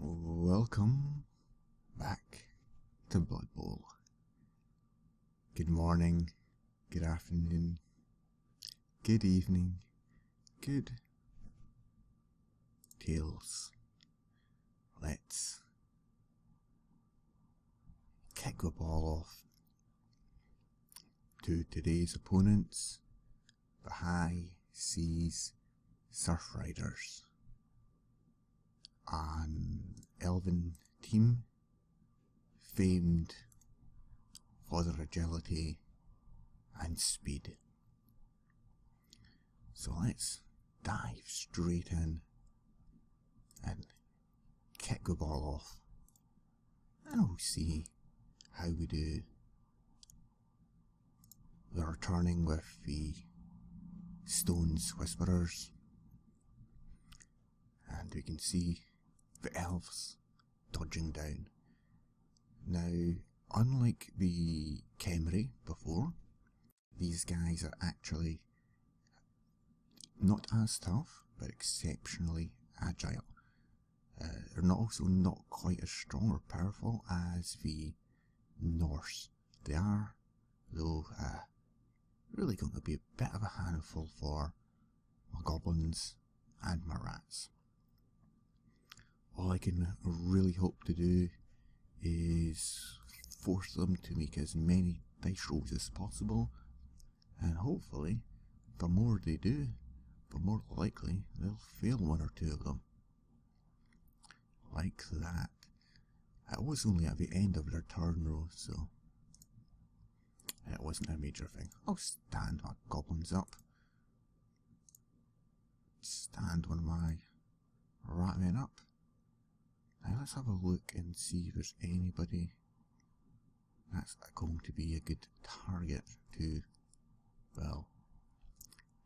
Welcome back to Blood Bowl. Good morning, good afternoon, good evening, good tales. Let's kick the ball off to today's opponents, the High Seas Surfriders. An elven team famed for their agility and speed. So let's dive straight in and kick the ball off, and we'll see how we do. We're returning with the Stone's Whisperers, and we can see the Elves dodging down. Now, unlike the Khemri before, these guys are actually not as tough, but exceptionally agile. They're not quite as strong or powerful as the Norse. They are, though, really going to be a bit of a handful for my goblins and my rats. All I can really hope to do is force them to make as many dice rolls as possible, and hopefully, the more they do, the more likely they'll fail one or two of them. Like that. It was only at the end of their turn though, so it wasn't a major thing. I'll stand my goblins up. Stand one of my ratmen up. Now let's have a look and see if there's anybody that's going to be a good target to, well,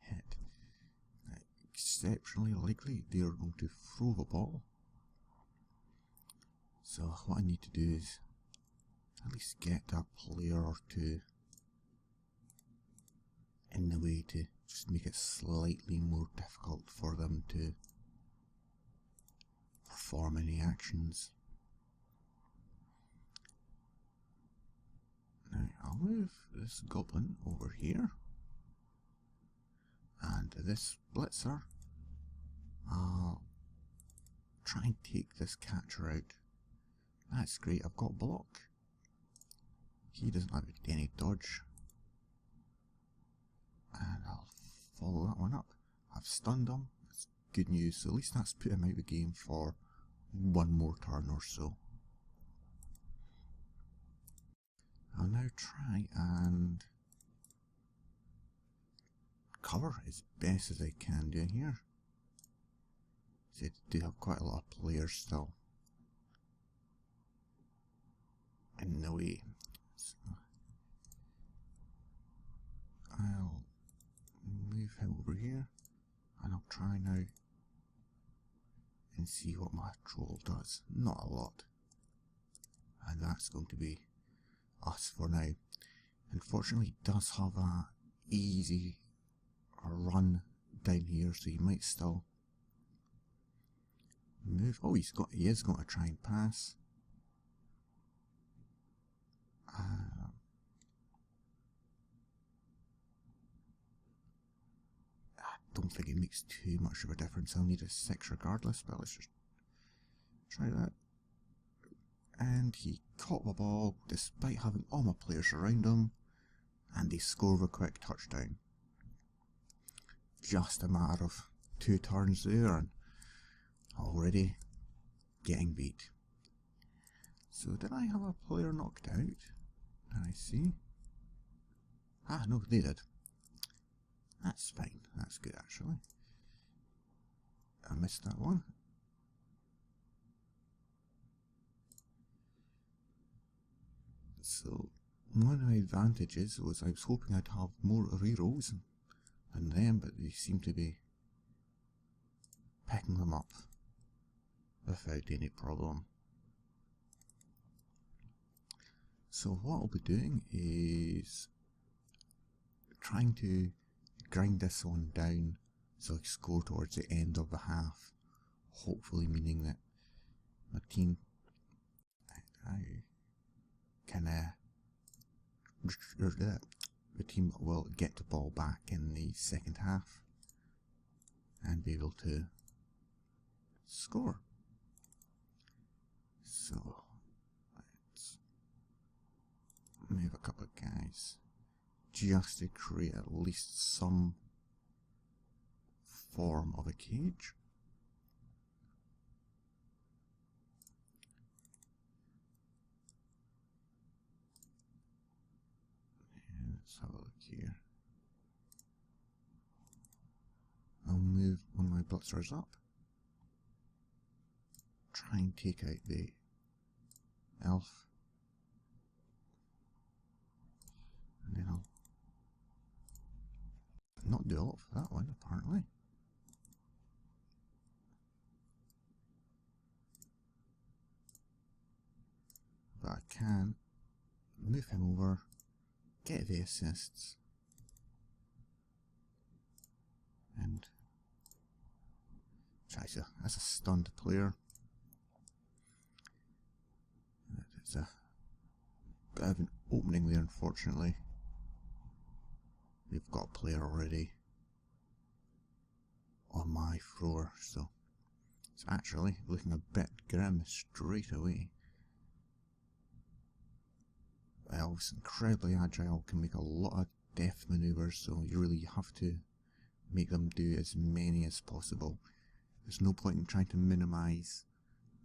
hit. Exceptionally likely they are going to throw the ball. So what I need to do is at least get a player or two in the way to just make it slightly more difficult for them to perform any actions. Now I'll move this goblin over here, and this blitzer, I'll try and take this catcher out. That's great, I've got block. He doesn't have any dodge. And I'll follow that one up. I've stunned him, that's good news, so at least that's put him out of the game for one more turn or so. I'll now try and cover as best as I can do here. So I do have quite a lot of players still in the way. So I'll move him over here, and I'll try now and see what my troll does. Not a lot. And that's going to be us for now. Unfortunately, he does have a easy run down here, so he might still move. Oh, he is going to try and pass. I don't think it makes too much of a difference. I'll need a 6 regardless, but let's just try that. And he caught the ball despite having all my players around him, and they score the quick touchdown. Just a matter of 2 turns there, and already getting beat. So did I have a player knocked out? Can I see? Ah, no, they did. That's fine, that's good actually. I missed that one. So, one of my advantages was I was hoping I'd have more rerolls than them, but they seem to be picking them up without any problem. So what I'll be doing is trying to grind this one down so I score towards the end of the half, hopefully meaning that my team, I can the team will get the ball back in the second half and be able to score. So let's move a couple of guys just to create at least some form of a cage. And let's have a look here. I'll move one of my blitzers up. Try and take out the elf. And then I'll not do a lot for that one, apparently. But I can move him over, get the assists, and that's a stunned player. It's a bit of an opening there, unfortunately. We've got a player already on my floor, so it's actually looking a bit grim straight away. Elves, incredibly agile, can make a lot of death maneuvers, so you really have to make them do as many as possible. There's no point in trying to minimise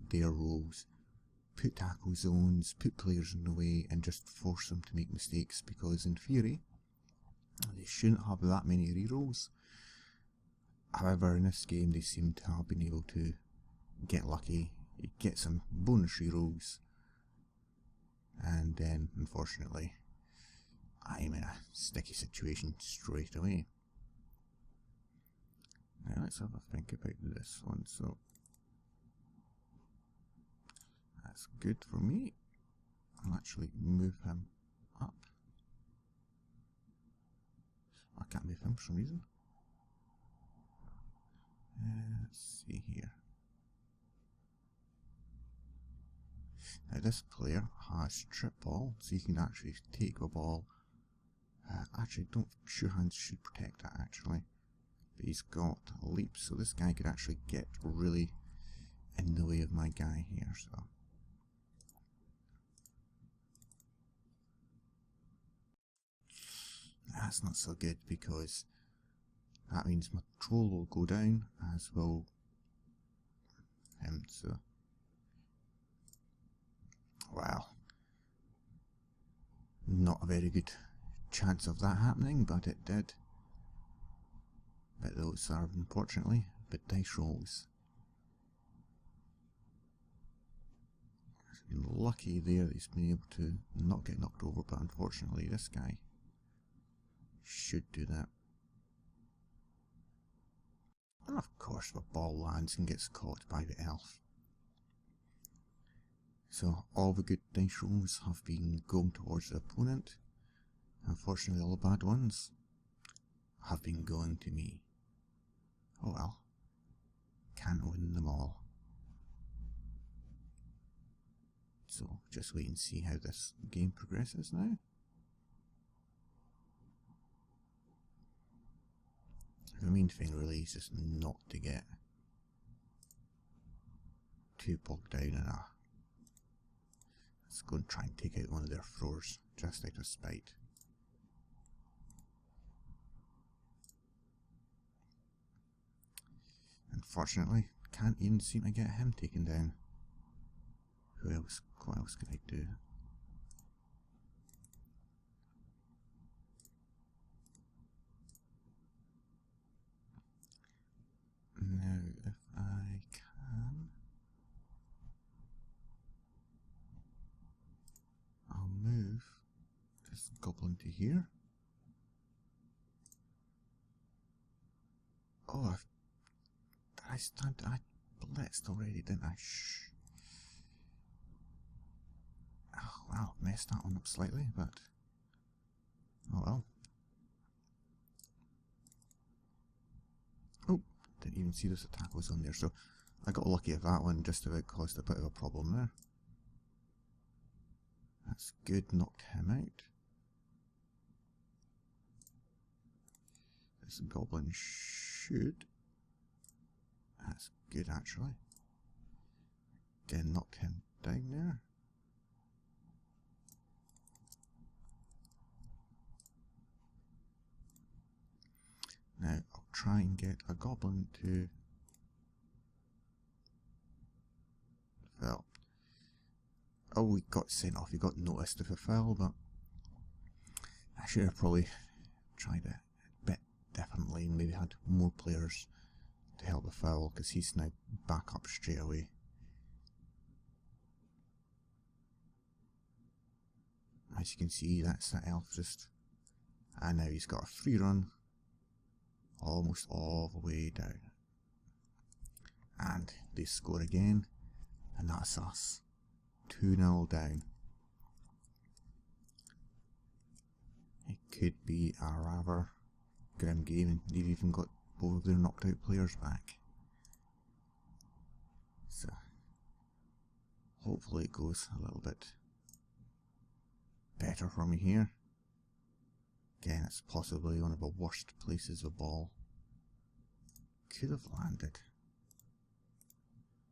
their roles. Put tackle zones, put players in the way, and just force them to make mistakes, because in theory they shouldn't have that many rerolls. However, in this game they seem to have been able to get lucky, get some bonus rerolls, and then unfortunately I'm in a sticky situation straight away. Now let's have a think about this one. So that's good for me. I'll actually move him up. I can't move him for some reason. Let's see here. Now this player has trip ball, so you can actually take the ball. Actually, don't sure hands should protect that actually. But he's got a leap, so this guy could actually get really in the way of my guy here. So that's not so good, because that means my troll will go down, as will him. So well, not a very good chance of that happening, but it did. But those are unfortunately but dice rolls. He's been lucky there that he's been able to not get knocked over, but unfortunately this guy should do that. And of course the ball lands and gets caught by the elf. So all the good dice rolls have been going towards the opponent. Unfortunately all the bad ones have been going to me. Oh well, can't win them all. So just wait and see how this game progresses now. The main thing really is just not to get too bogged down in a... Let's go and try and take out one of their floors, just out of spite. Unfortunately, can't even seem to get him taken down. Who else? What else can I do? Now, if I can, I'll move this goblin to here. Oh, I blitzed already, didn't I? Shh. Oh, well, messed that one up slightly, but oh well. Oh, didn't even see this attack was on there, so I got lucky at that one, just about caused a bit of a problem there. That's good, knocked him out. This goblin should. That's good actually. Again, knocked him down there. Now I'll try and get a goblin to well. Oh, he got sent off, he got noticed if he fell, but I should have probably tried it a bit differently and maybe had more players to help the foul, because he's now back up straight away. As you can see, that's that elf just, and now he's got a free run almost all the way down, and they score again, and that's us 2-0 down. It could be a rather grim game, and they've even got both of their knocked out players back. So hopefully it goes a little bit better for me here. Again, it's possibly one of the worst places the ball could have landed.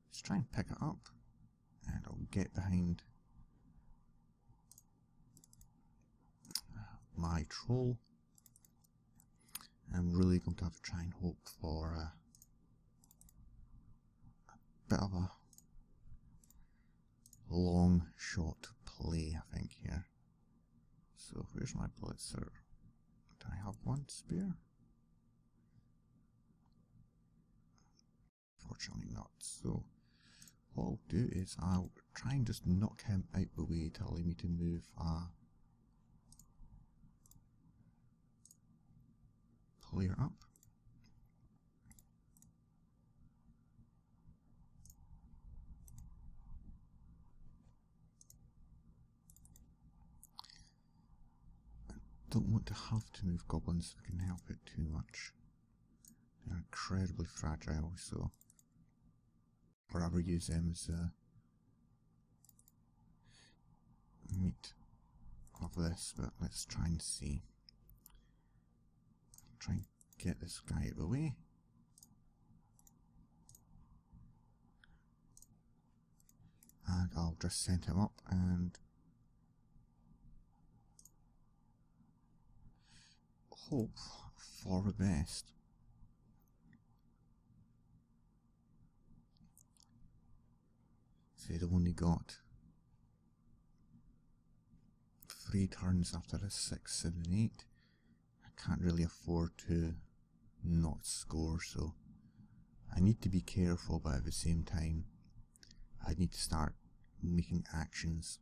Let's try and pick it up, and I'll get behind my troll. I'm really going to have to try and hope for a bit of a long shot play, I think, here. So where's my blitzer? Do I have one spare? Fortunately not. So what I'll do is I'll try and just knock him out the way to allow me to move a player up. Don't want to have to move goblins if I can help it too much. They're incredibly fragile, so I'll rather use them as meat of this, but let's try and see. Try and get this guy out of the way. And I'll just send him up and hope for the best. They've only got 3 turns after a 6, 7, 8. I can't really afford to not score, so I need to be careful, but at the same time I need to start making actions.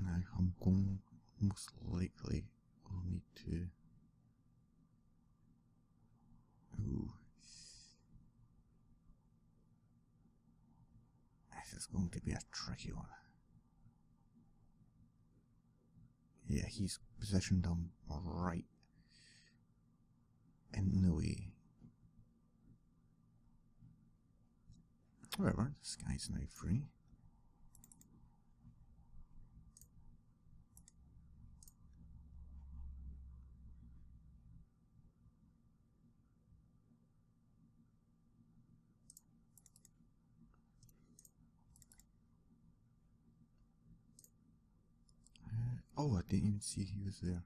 Now I'm going, most likely will need to. Ooh. This is going to be a tricky one. Yeah, he's positioned him right in the way. However, this guy's now free. Oh, I didn't even see he was there.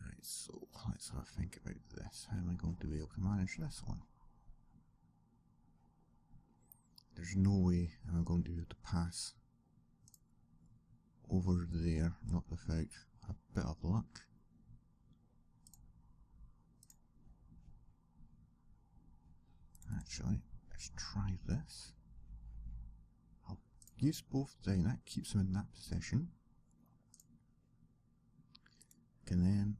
Right, so let's have a think about this. How am I going to be able to manage this one? There's no way I'm going to be able to pass over there, not without a bit of luck. Actually, let's try this. I'll use both down, that keeps him in that position. And then,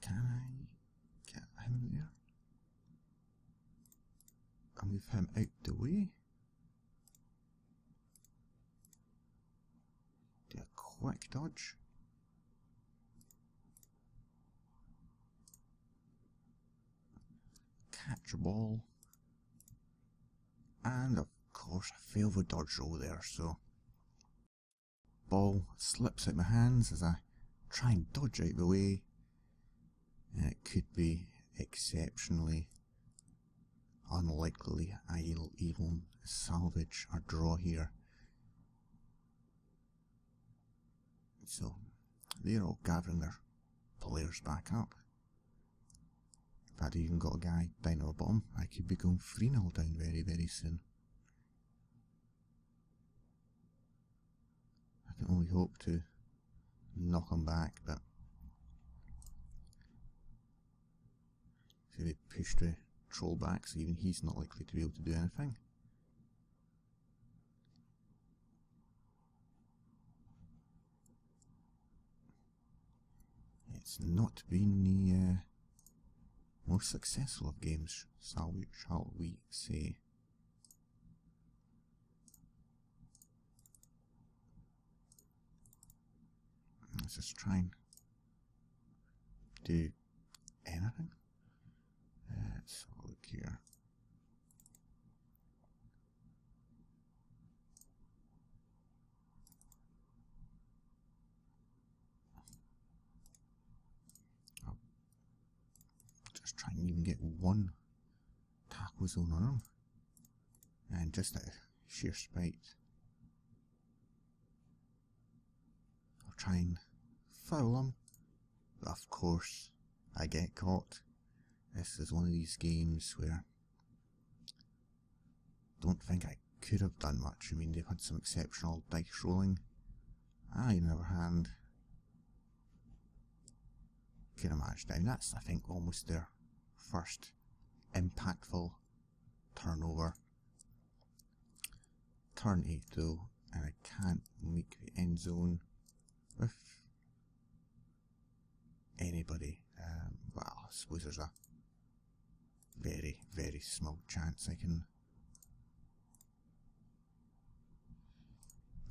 can I get him in there? I'll move him out the way. Do a quick dodge. Catch a ball. And of course I failed the dodge roll there, so ball slips out my hands as I try and dodge out the way. And it could be exceptionally unlikely I'll even salvage or draw here. So they're all gathering their players back up. If I'd even got a guy down at the bottom, I could be going 3-0 down very, very soon. I can only hope to knock him back, but see, they pushed the troll back, so even he's not likely to be able to do anything. It's not been the most successful of games, shall we say. Let's just try and do anything. Let's have a look here. I'll just try and even get one tackle zone on him. And just out of sheer spite, I'll try and foul him. But of course, I get caught. This is one of these games where I don't think I could have done much. I mean, they've had some exceptional dice rolling. I, on the other hand, could have managed down. That's, I think, almost their first impactful turnover. Turn 8 though, and I can't make the end zone with anybody. Well, I suppose there's a very, very small chance I can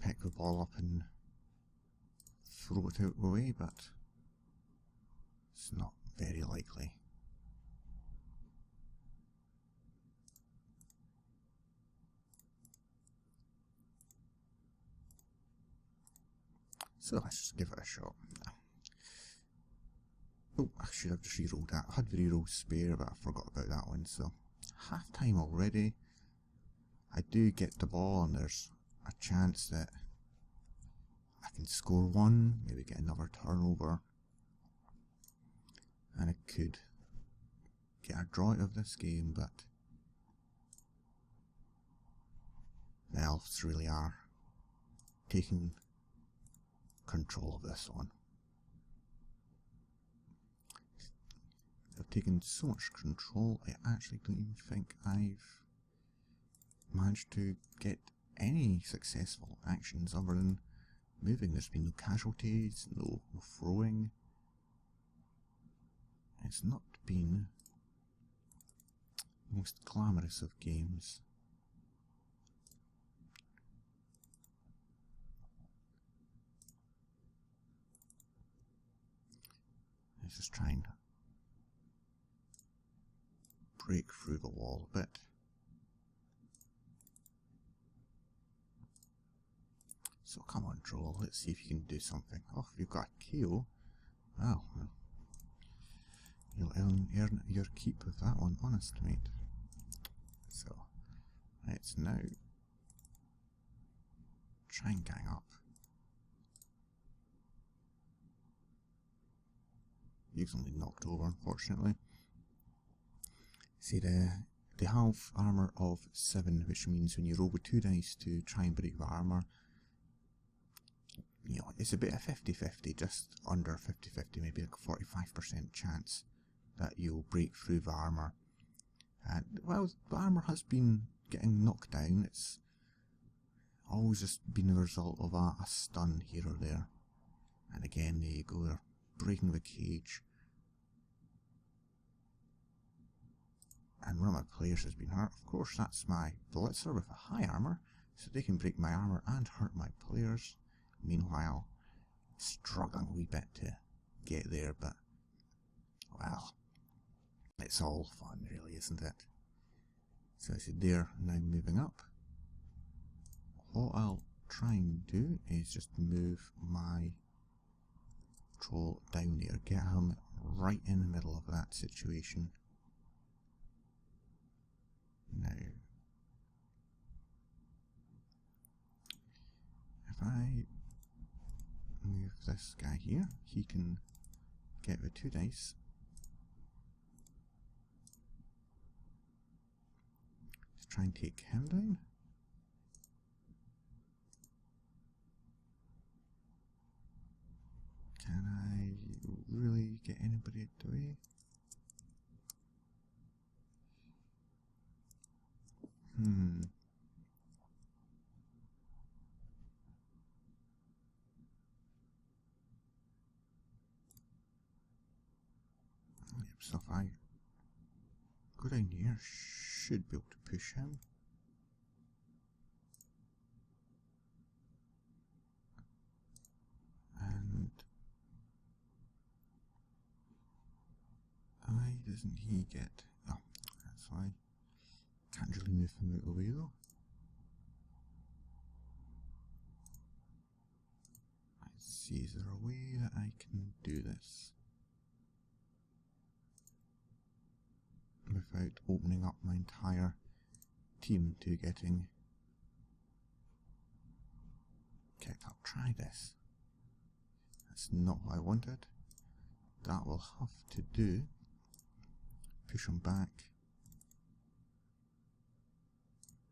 pick the ball up and throw it out the way, but it's not very likely. So let's just give it a shot. Oh, I should have just re-rolled that. I had the re-roll spare, but I forgot about that one. So, half time already. I do get the ball, and there's a chance that I can score one, maybe get another turnover, and I could get a draw out of this game, but the Elves really are taking control of this one. They've taken so much control, I actually don't even think I've managed to get any successful actions other than moving. There's been no casualties, no throwing. It's not been the most glamorous of games. Let's just try and break through the wall a bit. So come on, Droll, let's see if you can do something. Oh, you've got a KO. Well, you'll earn your keep with that one, honest mate. So, let's now try and gang up. You've only knocked over, unfortunately. See, they have armour of 7, which means when you roll with 2 dice to try and break the armour, you know, it's a bit of 50-50, just under 50-50, maybe like a 45% chance that you'll break through the armour. And, well, the armour has been getting knocked down. It's always just been a result of a stun here or there. And again, there you go, they're breaking the cage. and one of my players has been hurt. Of course, that's my blitzer with a high armor, so they can break my armor and hurt my players. Meanwhile, struggling a wee bit to get there, but, well, it's all fun really, isn't it? So I said they're now moving up. What I'll try and do is just move my troll down there, get him right in the middle of that situation. Now, if I move this guy here, he can get the 2 dice. Let's try and take him down. Can I really get anybody out the way? Yep, so if I go down here, should be able to push him. And why doesn't he get... Oh, that's why. Can't really move him out of the way though. Let's see, is there a way that I can do this without opening up my entire team to getting kicked up? Try this. That's not what I wanted. That will have to do. Push him back.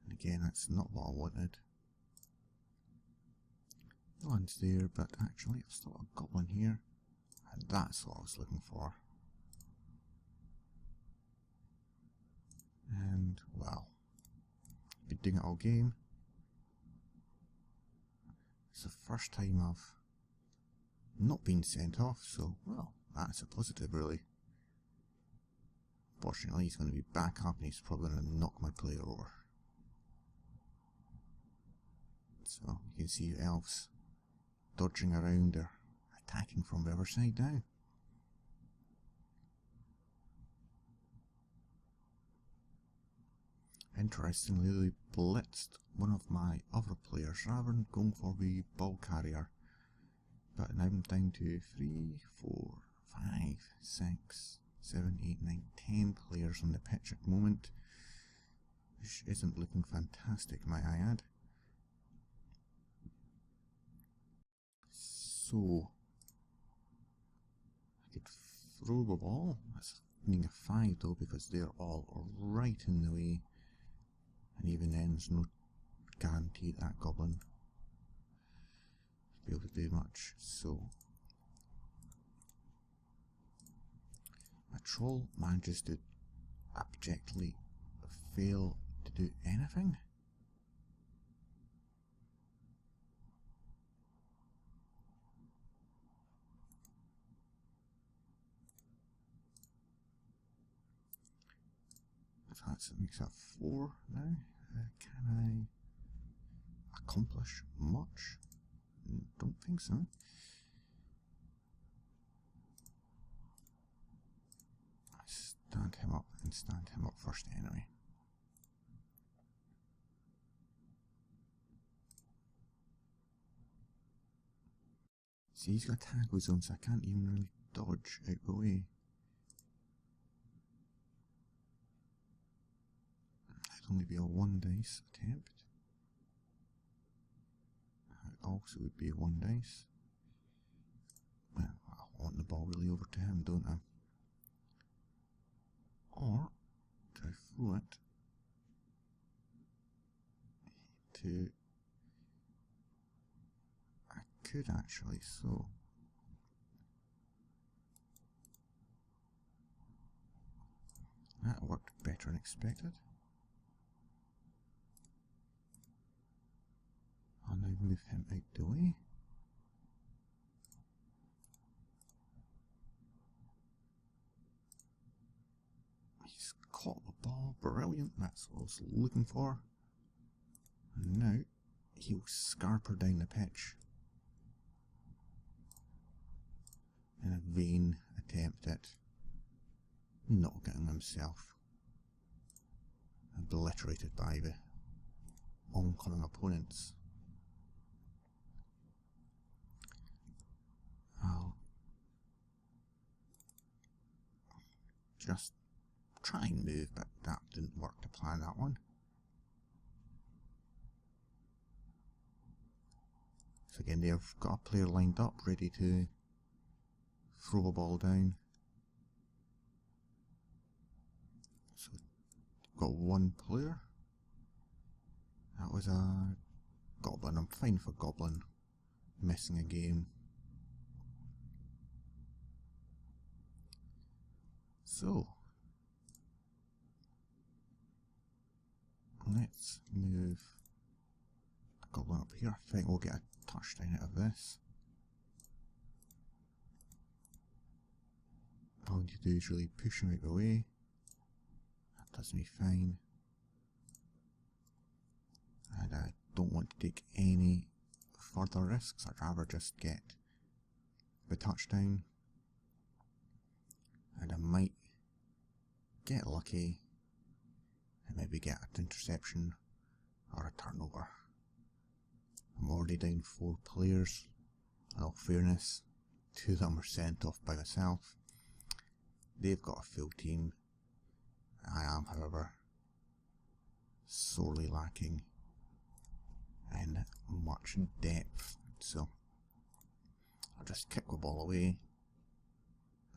And again, that's not what I wanted. The one's there, but actually I've still got a goblin here, and that's what I was looking for. And, well, been doing it all game. It's the first time I've not been sent off, so, well, that's a positive really. Fortunately, he's going to be back up and he's probably going to knock my player over. So, you can see elves dodging around, they're attacking from the other side now. Interestingly, they blitzed one of my other players rather than going for the ball carrier. But now I'm down to 3, 4, 5, 6, 7, 8, 9, 10 players on the pitch at the moment, which isn't looking fantastic, might I add. So, I could throw the ball. That's needing a 5 though, because they're all right in the way, and even then there's no guarantee that goblin will be able to do much. So, my troll manages to abjectly fail to do anything. That makes that 4 now. Can I accomplish much? Don't think so. I stand him up and stand him up first anyway. See, he's got a tackle zone, so I can't even really dodge out the way. It'd only be a 1 dice attempt. It also would be a 1 dice. Well, I want the ball really over to him, don't I? Or, to throw it to... I could actually, so... That worked better than expected. I'll now move him out the way. He's caught the ball. Brilliant, that's what I was looking for. And now he'll scarper down the pitch in a vain attempt at not getting himself obliterated by the oncoming opponents. I'll just try and move, but that didn't work to plan that one. So again, they've got a player lined up, ready to throw a ball down. So we've got one player. That was a goblin. I'm fine for goblin missing a game. So let's move a goblin up here. I think we'll get a touchdown out of this. All we need to do is really push him out of the way. That does me fine. And I don't want to take any further risks. I'd rather just get the touchdown. And I might get lucky and maybe get an interception or a turnover. I'm already down 4 players. In all fairness, 2 of them were sent off by myself. They've got a full team. I am, however, sorely lacking in much depth. So I'll just kick the ball away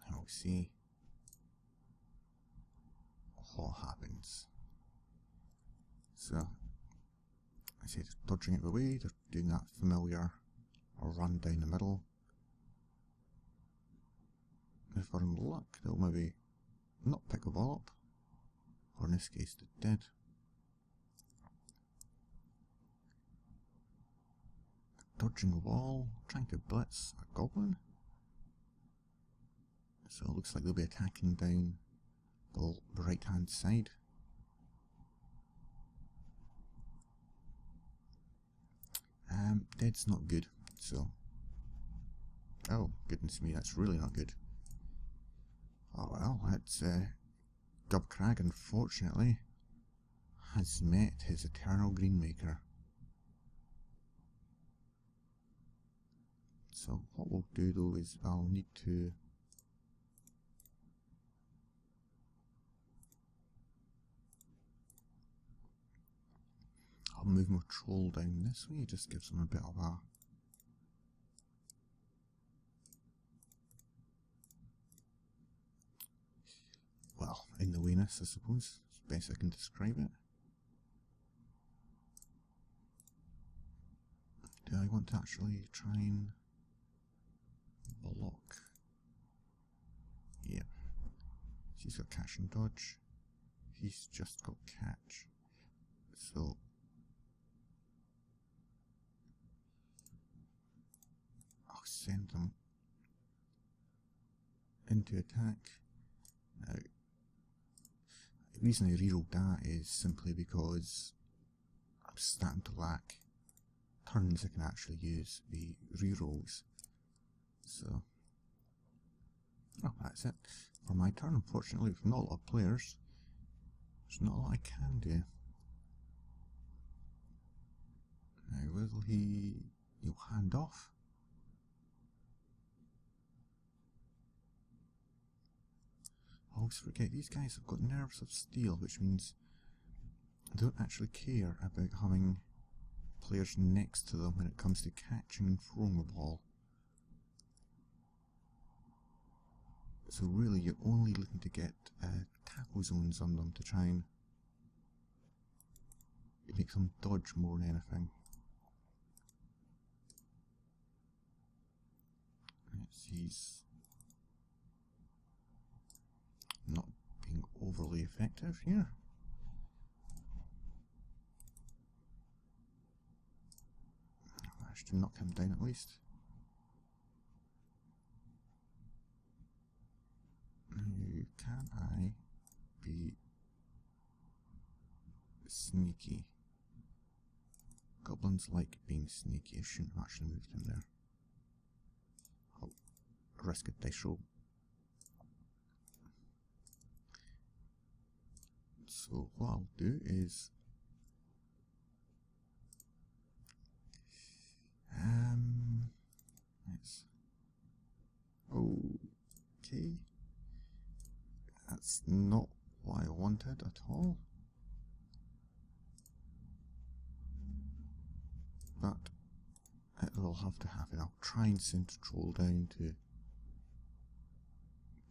and we'll see what happens. So I say they're dodging it away, they're doing that familiar run down the middle. If we're in luck, they'll maybe not pick the ball up, or in this case they did. Dodging the wall, trying to blitz a goblin. So it looks like they'll be attacking down the right hand side. Dead's not good, so... Oh, goodness me, that's really not good. Oh well, that's Gubkrag, unfortunately, has met his eternal Greenmaker. So what we'll do though is I'll need to I'll move my troll down this way, just gives him a bit of a well, in the wayness I suppose, it's best I can describe it. Do I want to actually try and block? Yeah. She's got catch and dodge. He's just got catch. So I'll send them into attack. Now, the reason I rerolled that is simply because I'm starting to lack turns I can actually use the rerolls. So, oh, that's it for my turn. Unfortunately, with not a lot of players, there's not a lot I can do. Now, will he'll hand off? I always forget, these guys have got nerves of steel, which means they don't actually care about having players next to them when it comes to catching and throwing the ball. So really you're only looking to get tackle zones on them to try and make them dodge more than anything. He's not being overly effective here. Managed to knock him down at least. Now, can I be sneaky. Goblins like being sneaky. I shouldn't have actually moved him there. I'll risk a dice roll. So what I'll do is let's okay. That's not what I wanted at all. But it will have to happen. I'll try and send a troll down to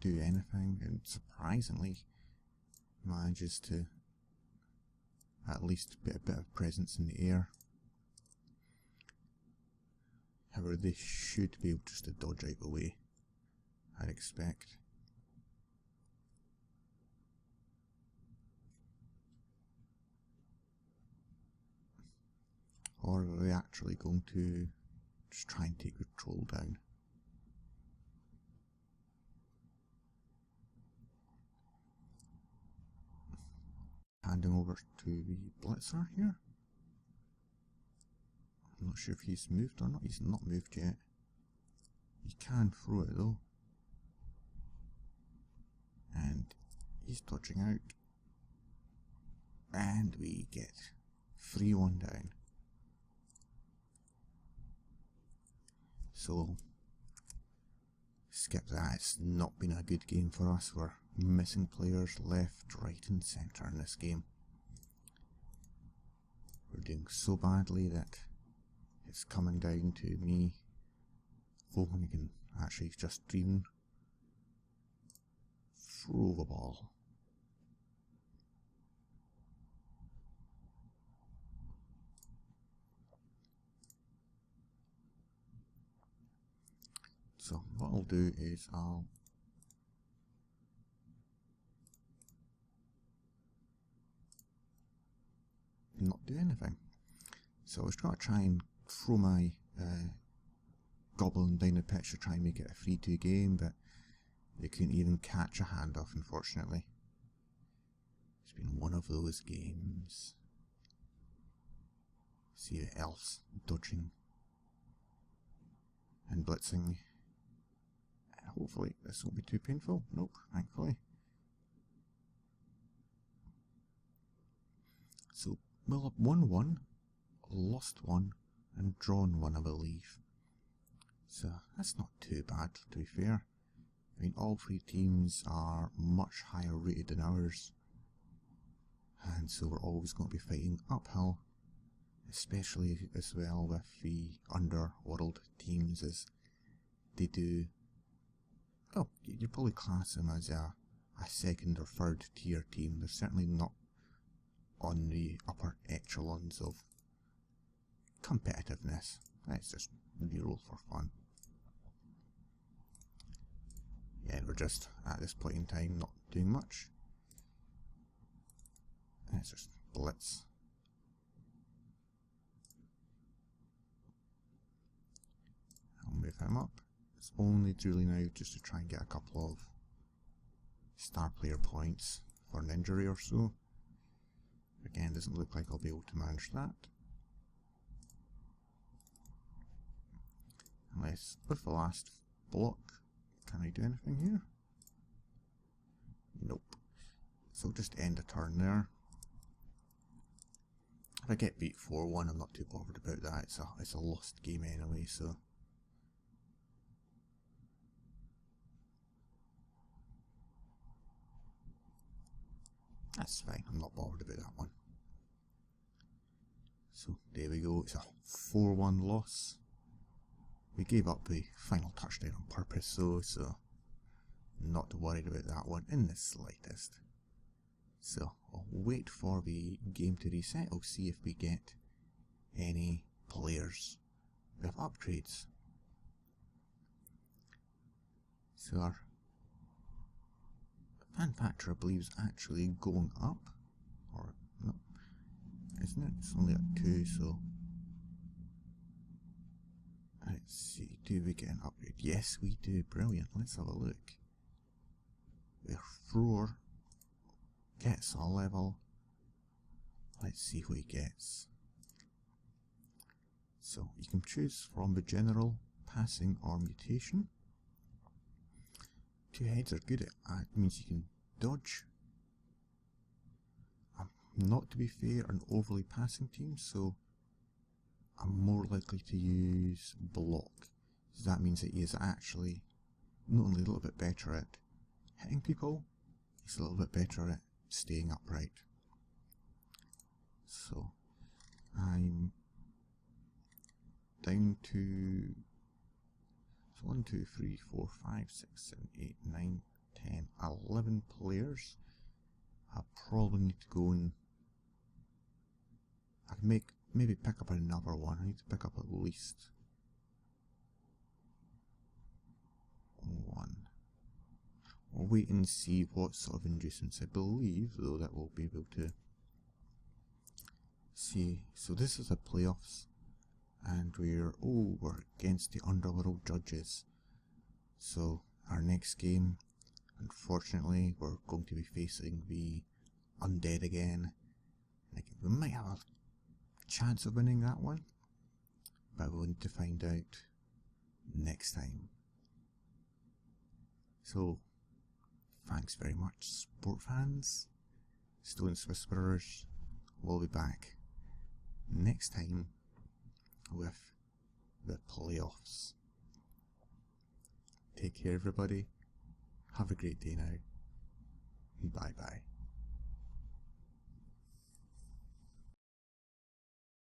do anything, and surprisingly manages to at least get a bit of presence in the air. However, they should be able just to dodge out the way, I'd expect. Or are they actually going to just try and take the troll down? Handing over to the Blitzer here. I'm not sure if he's moved or not. He's not moved yet. He can throw it though. And he's dodging out. And we get 3-1 down. So, skip that. It's not been a good game for us. We're missing players left, right and centre in this game. We're doing so badly that it's coming down to me hoping I can actually just even throw the ball. So what I'll do is I'll not do anything. So I was going to try and throw my goblin down the pitch to try and make it a 3-2 game, but they couldn't even catch a handoff, unfortunately. It's been one of those games. See the elves dodging and blitzing. Hopefully this won't be too painful. Nope, thankfully. So we'll have won 1, lost 1, and drawn 1, I believe. So that's not too bad, to be fair. I mean, all 3 teams are much higher rated than ours, and so we're always going to be fighting uphill, especially as well with the Underworld teams, as they do. Oh, you'd probably class them as a 2nd or 3rd tier team. They're certainly not on the upper echelons of competitiveness. It's just reroll for fun. Yeah, we're just at this point in time not doing much. Let's just blitz. I'll move him up. It's only truly now just to try and get a couple of star player points for an injury or so. Again, doesn't look like I'll be able to manage that. Unless, with the last block, can I do anything here? Nope. So just end a turn there. If I get beat 4-1, I'm not too bothered about that. It's a lost game anyway, so. That's fine, I'm not bothered about that one. So there we go, it's a 4-1 loss. We gave up the final touchdown on purpose though, so not worried about that one in the slightest. So I'll wait for the game to reset. I'll see if we get any players with upgrades. So our fan factor, I believe, is actually going up, or no, isn't it? It's only at 2, so let's see, do we get an upgrade? Yes we do, brilliant, let's have a look. Their thrower gets a level, Let's see what he gets. So you can choose from the general, passing or mutation. 2 heads are good. It means you can dodge. I'm not, to be fair, an overly passing team, so I'm more likely to use block. So that means that he is actually not only a little bit better at hitting people, he's a little bit better at staying upright. So I'm down to 1, 2, 3, 4, 5, 6, 7, 8, 9, 10, 11 players. I probably need to go and I can maybe pick up another one. I need to pick up at least one. We'll wait and see what sort of inducements. I believe though that we'll be able to see. So this is the playoffs, and we're against the Underworld judges. So our next game, unfortunately, we're going to be facing the undead again. We might have a chance of winning that one, but we'll need to find out next time. So thanks very much, sport fans. Stone's Whisperers will be back next time with the playoffs. Take care, everybody. Have a great day now. Bye bye.